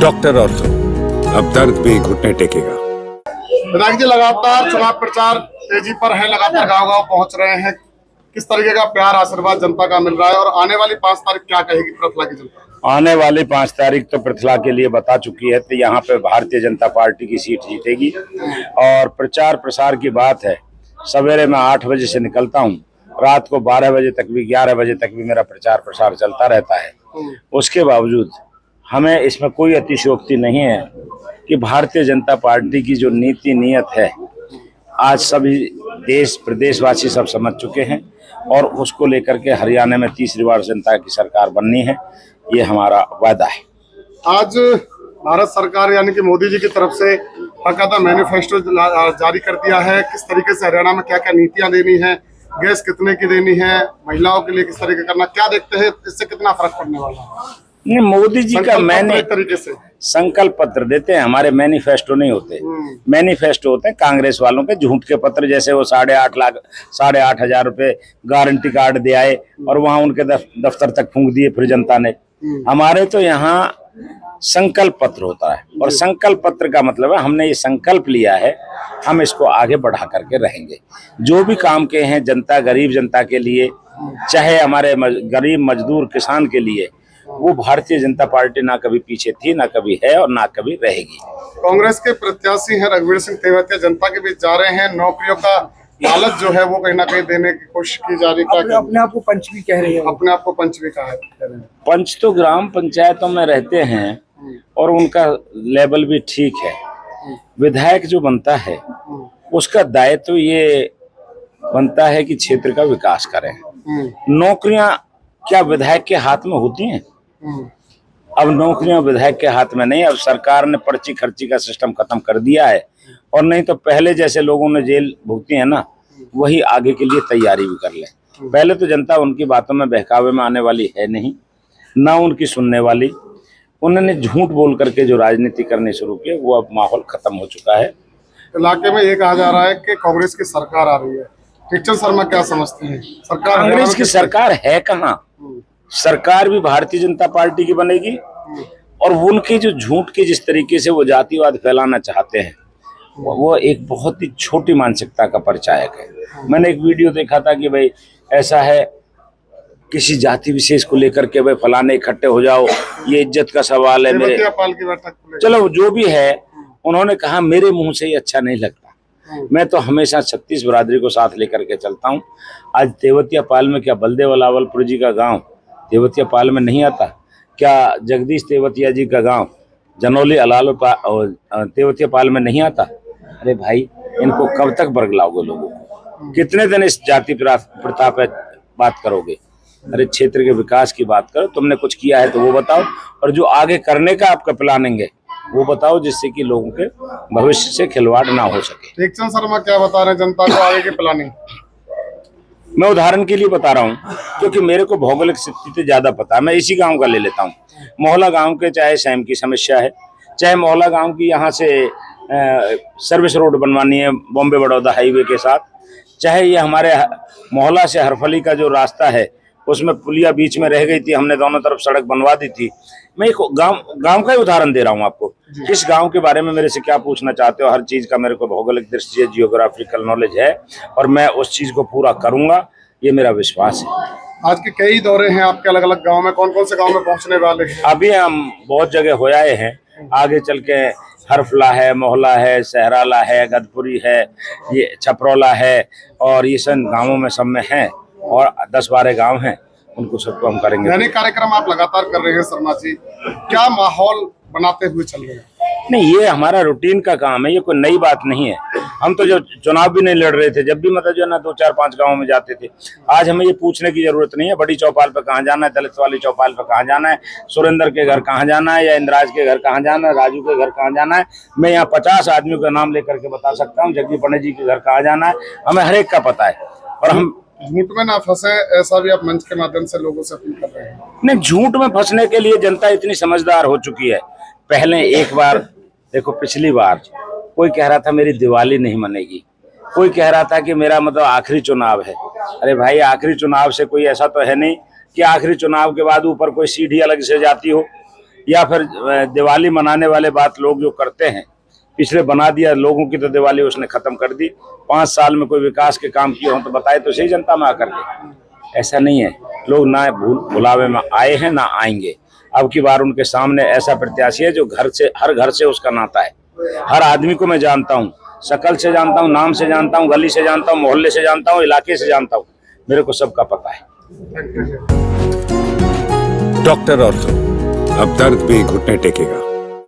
Doctor ortho, अब दर्द भी घुटने टेकेगा। विधायक जी, लगातार चुनाव प्रचार तेजी पर है, लगातार गांव-गांव पहुंच रहे हैं। किस तरीके का प्यार आशीर्वाद जनता का मिल रहा है और आने वाली 5 तारीख क्या कहेगी पृथला की जनता? आने वाली 5 तारीख तो पृथला के लिए बता चुकी है, तो यहाँ पे भारतीय जनता पार्टी की सीट जीतेगी। और प्रचार प्रसार की बात है, सवेरे मैं 8 बजे से निकलता हूँ, रात को 12 बजे तक भी 11 बजे तक भी मेरा प्रचार प्रसार चलता रहता है। उसके बावजूद हमें इसमें कोई अतिशयोक्ति नहीं है कि भारतीय जनता पार्टी की जो नीति नियत है, आज सभी देश प्रदेशवासी सब समझ चुके हैं और उसको लेकर के हरियाणा में तीसरी बार जनता की सरकार बननी है, ये हमारा वादा है। आज भारत सरकार यानी कि मोदी जी की तरफ से बाकायदा मैनिफेस्टो जारी कर दिया है। किस तरीके से हरियाणा में क्या क्या नीतियां देनी है, गैस कितने की देनी है, महिलाओं के लिए किस तरीके करना, क्या देखते हैं इससे कितना फर्क पड़ने वाला है? नहीं, मोदी जी का मैंने तरीके से संकल्प पत्र देते हैं, हमारे मैनिफेस्टो नहीं होते। मैनिफेस्टो होते हैं कांग्रेस वालों के झूठ के पत्र, जैसे वो 8,500 रुपए गारंटी कार्ड दे आए और वहां उनके दफ्तर तक फूंक दिए फिर जनता ने। हमारे तो यहाँ संकल्प पत्र होता है और संकल्प पत्र का मतलब है हमने ये संकल्प लिया है, हम इसको आगे बढ़ा करके रहेंगे। जो भी काम के हैं जनता, गरीब जनता के लिए, चाहे हमारे गरीब मजदूर किसान के लिए, वो भारतीय जनता पार्टी ना कभी पीछे थी, ना कभी है और ना कभी रहेगी। कांग्रेस के प्रत्याशी हैं रघुवीर सिंह तेवतिया जनता के बीच जा रहे हैं, नौकरियों का लालच जो है वो कहीं ना कहीं देने की कोशिश की जा रही है। अपने आप को पंच भी कह रही है, अपने आप को पंच भी कह रहे हैं। पंच तो ग्राम पंचायतों में रहते हैं और उनका लेवल भी ठीक है। विधायक जो बनता है उसका दायित्व ये बनता है कि क्षेत्र का विकास करें। नौकरियां क्या विधायक के हाथ में होती हैं? अब नौकरियां विधायक के हाथ में नहीं। अब सरकार ने पर्ची खर्ची का सिस्टम खत्म कर दिया है और नहीं तो पहले जैसे लोगों ने जेल भुगती है ना, वही आगे के लिए तैयारी भी कर ले। पहले तो जनता उनकी बातों में बहकावे में आने वाली है नहीं, ना उनकी सुनने वाली। उन्होंने झूठ बोल करके जो राजनीति करनी शुरू की, वो अब माहौल खत्म हो चुका है। इलाके में ये कहा जा रहा है कि कांग्रेस की सरकार आ रही है। टीचर शर्मा क्या समझते हैं? सरकार कांग्रेस की सरकार है कहाँ? सरकार भी भारतीय जनता पार्टी की बनेगी और उनकी जो झूठ की जिस तरीके से वो जातिवाद फैलाना चाहते हैं, वो एक बहुत ही छोटी मानसिकता का परिचायक है। मैंने एक वीडियो देखा था कि भाई ऐसा है, किसी जाति विशेष को लेकर के भाई फलाने इकट्ठे हो जाओ, ये इज्जत का सवाल है मेरे। चलो जो भी है, उन्होंने कहा मेरे मुंह से ये अच्छा नहीं लगता। मैं तो हमेशा 36 बरादरी को साथ लेकर के चलता हूँ। आज तेवतिया पाल में क्या बलदेव लावलपुर जी का गांव तेवतिया पाल में नहीं आता? क्या जगदीश तेवतिया जी का गांव जनौली अलाल तेवतिया पाल में नहीं आता? अरे भाई, इनको कब तक बरगलाओगे लोगों को? कितने दिन इस जाति प्रथा पे बात करोगे? अरे क्षेत्र के विकास की बात करो। तुमने कुछ किया है तो वो बताओ, और जो आगे करने का आपका प्लानिंग है वो बताओ, जिससे कि लोगों के भविष्य से खिलवाड़ ना हो सके। टीचर शर्मा क्या बता रहे हैं जनता को आगे की प्लानिंग? मैं उदाहरण के लिए बता रहा हूँ क्योंकि मेरे को भौगोलिक स्थिति ज्यादा पता है। मैं इसी गांव का ले लेता हूँ। मोहला गांव के चाहे सैम की समस्या है, चाहे मोहला गांव की यहाँ से सर्विस रोड बनवानी है बॉम्बे बड़ौदा हाईवे के साथ, चाहे ये हमारे मोहला से हरफली का जो रास्ता है उसमें पुलिया बीच में रह गई थी, हमने दोनों तरफ सड़क बनवा दी थी। मैं एक गांव का ही उदाहरण दे रहा हूं आपको। किस गांव के बारे में मेरे से क्या पूछना चाहते हो? हर चीज का मेरे को भौगोलिक दृष्टि, जियोग्राफिकल नॉलेज है और मैं उस चीज को पूरा करूंगा, ये मेरा विश्वास है। आज के कई दौरे हैं आपके अलग अलग गाँव में, कौन कौन से गाँव में पहुँचने वाले हैं? अभी हम बहुत जगह हो आए हैं, आगे चल के हरफला है, मोहला है, सहराला है, गदपुरी है, ये छपरौला है और ये सब गाँवों में सब में है और 10-12 गांव हैं, उनको सबको हम करेंगे। दैनिक कार्यक्रम आप लगातार कर रहे हैं शर्मा जी, क्या माहौल बनाते हुए चल रहे हैं? नहीं, ये हमारा रूटीन का काम है, ये कोई नई बात नहीं है। हम तो जब चुनाव भी नहीं लड़ रहे थे, जब भी मतलब जो है ना 2-4-5 गाँव में जाते थे। आज हमें ये पूछने की जरूरत नहीं है बड़ी चौपाल पे कहाँ जाना है, दलित वाली चौपाल पे कहाँ जाना है, सुरेंद्र के घर कहाँ जाना है, या इंद्राज के घर कहाँ जाना है, राजू के घर कहाँ जाना है। मैं यहाँ 50 आदमियों का नाम लेकर के बता सकता हूँ, जगदीप पंडित जी के घर कहाँ जाना है, हमें हर एक का पता है। और हम झूठ में ना फंसे, ऐसा भी आप मंच के माध्यम से लोगों से अपील कर रहे हैं? नहीं, झूठ में फंसने के लिए जनता इतनी समझदार हो चुकी है। पहले एक बार देखो, पिछली बार कोई कह रहा था मेरी दिवाली नहीं मनेगी, कोई कह रहा था कि मेरा मतलब आखिरी चुनाव है। अरे भाई, आखिरी चुनाव से कोई ऐसा तो है नहीं कि आखिरी चुनाव के बाद ऊपर कोई सीढ़ी अलग से जाती हो। या फिर दिवाली मनाने वाले बात लोग जो करते हैं, पिछले बना दिया लोगों की तो दिवाली उसने खत्म कर दी। 5 साल में कोई विकास के काम किए हों तो बताए तो सही जनता में आकर के। ऐसा नहीं है, लोग ना भुलावे में आए हैं ना आएंगे। अब की बार उनके सामने ऐसा प्रत्याशी है जो हर घर से उसका नाता है। हर आदमी को मैं जानता हूँ, शक्ल से जानता हूँ, नाम से जानता हूँ, गली से जानता हूँ, मोहल्ले से जानता हूँ, इलाके से जानता हूँ। मेरे को सबका पता है। डॉक्टर ऑर्थो, अब दर्द भी घुटने टेकेगा।